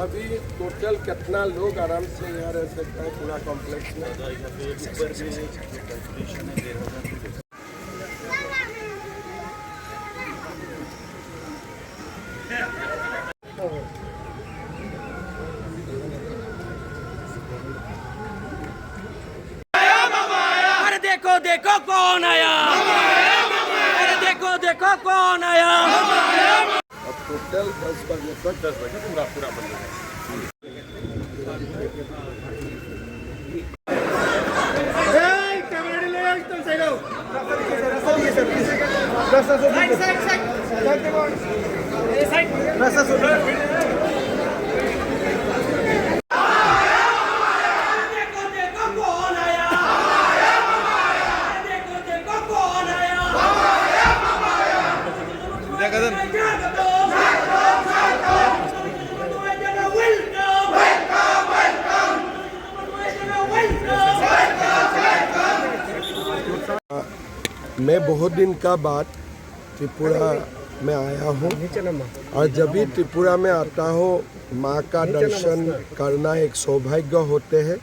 अभी टोटल कितना लोग आराम से यहाँ रह सकता है पूरा कॉम्प्लेक्स में? अरे देखो देखो कौन आया, अरे देखो देखो कौन आया। अब टोटल 10 बजे तक 10 बजे पूरा बन जाएगा। मैं बहुत दिन का बाद त्रिपुरा में आया हूँ और जब भी त्रिपुरा में आता हूँ माँ का दर्शन करना एक सौभाग्य होते हैं।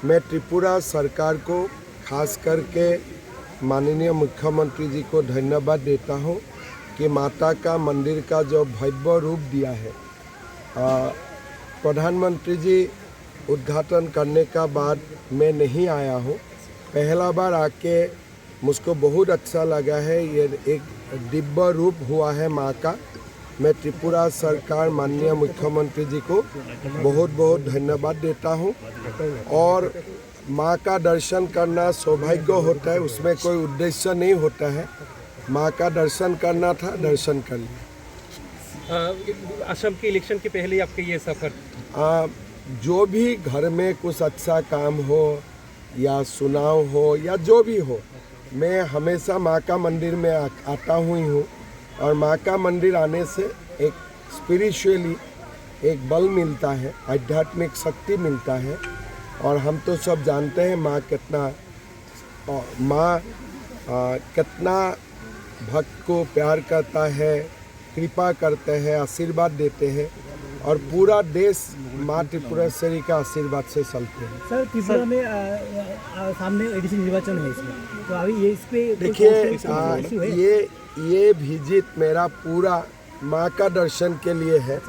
मैं त्रिपुरा सरकार को खास करके माननीय मुख्यमंत्री जी को धन्यवाद देता हूँ कि माता का मंदिर का जो भव्य रूप दिया है। प्रधानमंत्री जी उद्घाटन करने का बाद मैं नहीं आया हूँ, पहला बार आके मुझको बहुत अच्छा लगा है। ये एक दिव्य रूप हुआ है माँ का। मैं त्रिपुरा सरकार माननीय मुख्यमंत्री जी को बहुत बहुत धन्यवाद देता हूँ। और माँ का दर्शन करना सौभाग्य होता है, उसमें कोई उद्देश्य नहीं होता है। माँ का दर्शन करना था, दर्शन कर लिया। असम के इलेक्शन के पहले आपका ये सफ़र? जो भी घर में कुछ अच्छा काम हो या चुनाव हो या जो भी हो, मैं हमेशा माँ का मंदिर में आता हुई हूँ। और माँ का मंदिर आने से एक स्पिरिचुअली एक बल मिलता है, आध्यात्मिक शक्ति मिलता है। और हम तो सब जानते हैं माँ कितना भक्त को प्यार करता है, कृपा करते हैं, आशीर्वाद देते हैं। और पूरा देश माँ त्रिपुरेश्वरी का आशीर्वाद से चलते हैं। सर, त्रिपुरा में सामने एडीसी निर्वाचन है इसमें, तो अभी ये इस पे देखिए ये विजिट मेरा पूरा माँ का दर्शन के लिए है,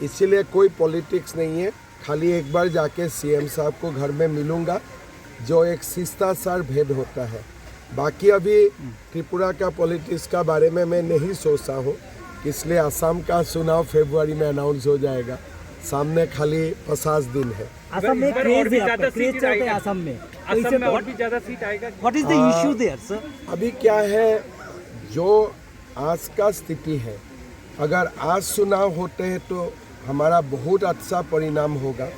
इसीलिए कोई पॉलिटिक्स नहीं है। खाली एक बार जाके सीएम साहब को घर में मिलूंगा, जो एक शिष्टाचार भेद होता है। बाकी अभी त्रिपुरा का पॉलिटिक्स का बारे में मैं नहीं सोचता हूँ, इसलिए असम का चुनाव फरवरी में अनाउंस हो जाएगा। सामने खाली 50 दिन है। असम में क्रेज चलता है असम में, असम में और भी ज़्यादा सीट आएगा। What is the issue there sir? अभी क्या है, जो आज का स्थिति है, अगर आज चुनाव होते हैं तो हमारा बहुत अच्छा परिणाम होगा।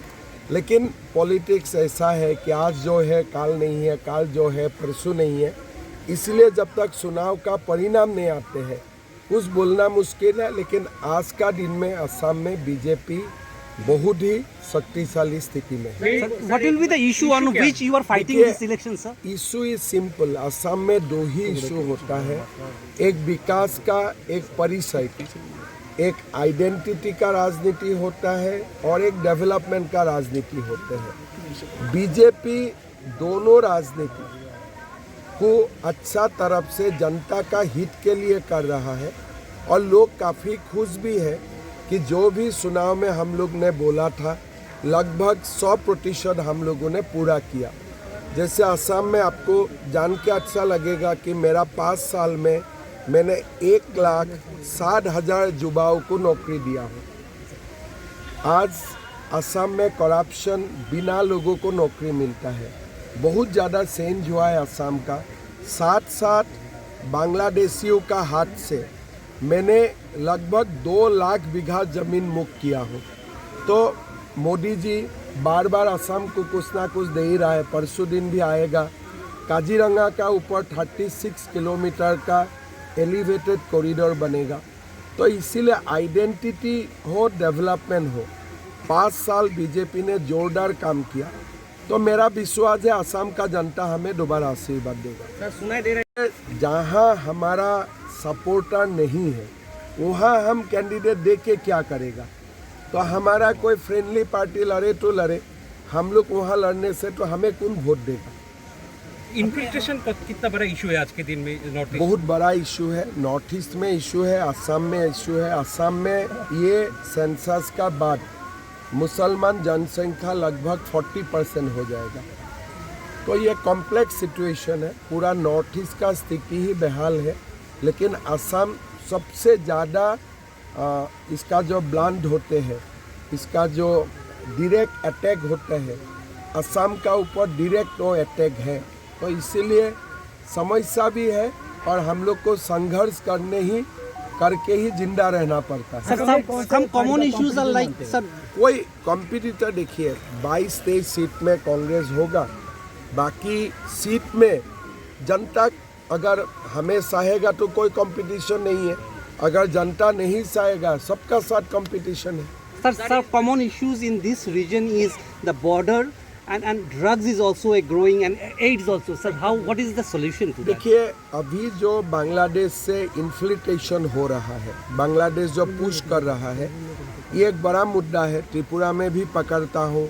लेकिन पॉलिटिक्स ऐसा है कि आज जो है काल नहीं है, काल जो है परसों नहीं है। इसलिए जब तक चुनाव का परिणाम नहीं आते हैं कुछ बोलना मुश्किल है। लेकिन आज का दिन में असम में बीजेपी बहुत ही शक्तिशाली स्थिति में है। What will be the issue on which you are fighting this election sir? Issue is simple. Assam में दो ही इशू होता है, एक विकास का, एक परिचय, एक आइडेंटिटी का राजनीति होता है और एक डेवलपमेंट का राजनीति होते हैं। बीजेपी दोनों राजनीति को अच्छा तरफ से जनता का हित के लिए कर रहा है। और लोग काफ़ी खुश भी है कि जो भी चुनाव में हम लोग ने बोला था लगभग 100% हम लोगों ने पूरा किया। जैसे असम में आपको जान के अच्छा लगेगा कि मेरा 5 साल में मैंने 1,60,000 युवाओं को नौकरी दिया हूँ। आज असम में करप्शन बिना लोगों को नौकरी मिलता है, बहुत ज़्यादा चेंज हुआ है असम का। साथ बांग्लादेशियों का हाथ से मैंने लगभग 2 लाख बीघा ज़मीन मुक्त किया हूँ। तो मोदी जी बार बार असम को कुछ ना कुछ दे ही रहा है। परसों दिन भी आएगा, काजीरंगा का ऊपर 36 किलोमीटर का एलिवेटेड कॉरिडोर बनेगा। तो इसीलिए आइडेंटिटी हो, डेवलपमेंट हो। 5 साल बीजेपी ने जोरदार काम किया, तो मेरा विश्वास है असम का जनता हमें दोबारा आशीर्वाद देगा। सर, सुनाई दे रहा है जहाँ हमारा सपोर्टर नहीं है वहाँ हम कैंडिडेट दे के क्या करेगा। तो हमारा कोई फ्रेंडली पार्टी लड़े तो लड़े, हम लोग वहाँ लड़ने से तो हमें कौन वोट देगा। इन्फिल्ट्रेशन कितना बड़ा इशू है आज के दिन में नॉर्थ ईस्ट? बहुत बड़ा इशू है, नॉर्थ ईस्ट में इशू है, असम में इशू है। असम में ये सेंसस का बाद मुसलमान जनसंख्या लगभग 40% हो जाएगा। तो ये कॉम्प्लेक्स सिचुएशन है, पूरा नॉर्थ ईस्ट का स्थिति ही बेहाल है। लेकिन असम सबसे ज़्यादा इसका जो ब्लांड होते हैं, इसका जो डायरेक्ट अटैक होते हैं, असम का ऊपर डायरेक्ट वो अटैक है। तो इसीलिए समस्या भी है और हम लोग को संघर्ष करके ही जिंदा रहना पड़ता है। Some common issues are like, sir, कोई कॉम्पिटिटर देखिए 22-23 सीट में कांग्रेस होगा, बाकी सीट में जनता अगर हमें सहेगा तो कोई कंपटीशन नहीं है, अगर जनता नहीं सहेगा सबका साथ कंपटीशन है। sir, common issues in this region is the border and drugs is also a growing and AIDS also. Sir, what is the solution to that? देखिए अभी जो बांग्लादेश से इन्फ्लिट्रेशन हो रहा है, बांग्लादेश जो पुश कर रहा है, ये एक बड़ा मुद्दा है। त्रिपुरा में भी पकड़ता हूँ,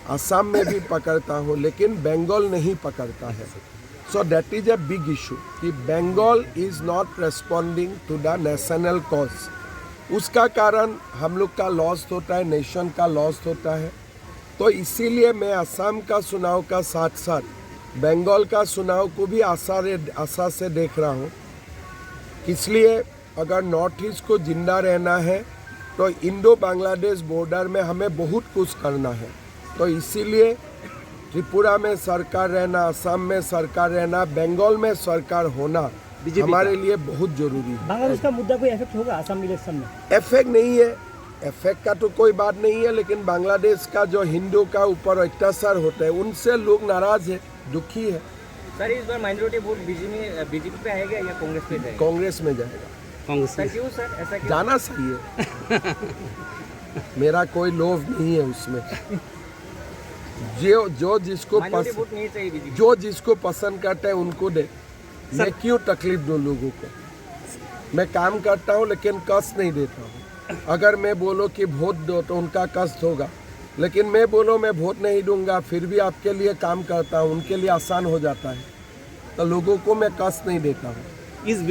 असम में भी पकड़ता हूँ, लेकिन बंगाल नहीं पकड़ता है। So that is a big issue कि Bengal is not responding to the national cause. उसका कारण हम लोग का लॉस होता है, नेशन का लॉस होता है। तो इसीलिए मैं असम का चुनाव का साथ साथ बंगाल का चुनाव को भी आशा से देख रहा हूँ। इसलिए अगर नॉर्थ ईस्ट को जिंदा रहना है तो इंडो बांग्लादेश बॉर्डर में हमें बहुत कुछ करना है। तो इसीलिए त्रिपुरा में सरकार रहना, असम में सरकार रहना, बंगाल में सरकार होना हमारे लिए बहुत जरूरी है। बांग्लादेश का मुद्दा कोई इफेक्ट होगा असम इलेक्शन में? इफेक्ट नहीं है, इफेक्ट का तो कोई बात नहीं है, लेकिन बांग्लादेश का जो हिंदू का ऊपर अत्याचार होता है उनसे लोग नाराज है, दुखी है। सर इस बार माइनॉरिटी वोट बीजेपी पे आएगा या कांग्रेस पे जाएगा? कांग्रेस में जाएगा। Congress. सर क्यों सर ऐसा क्यों? जाना चाहिए, मेरा कोई लोभ नहीं है उसमें। जो जिसको माइनॉरिटी वोट नहीं चाहिए बीजेपी? जो जिसको पसंद करता है उनको दे। मैं क्यों तकलीफ दूं लोगों को? मैं काम करता हूं लेकिन कष्ट नहीं देता हूं। अगर मैं बोलो कि वोट दो तो उनका कष्ट होगा, लेकिन मैं बोलो मैं वोट नहीं दूंगा फिर भी आपके लिए काम करता हूं, उनके लिए आसान हो जाता है। तो लोगों को मैं कष्ट नहीं देता हूं। Is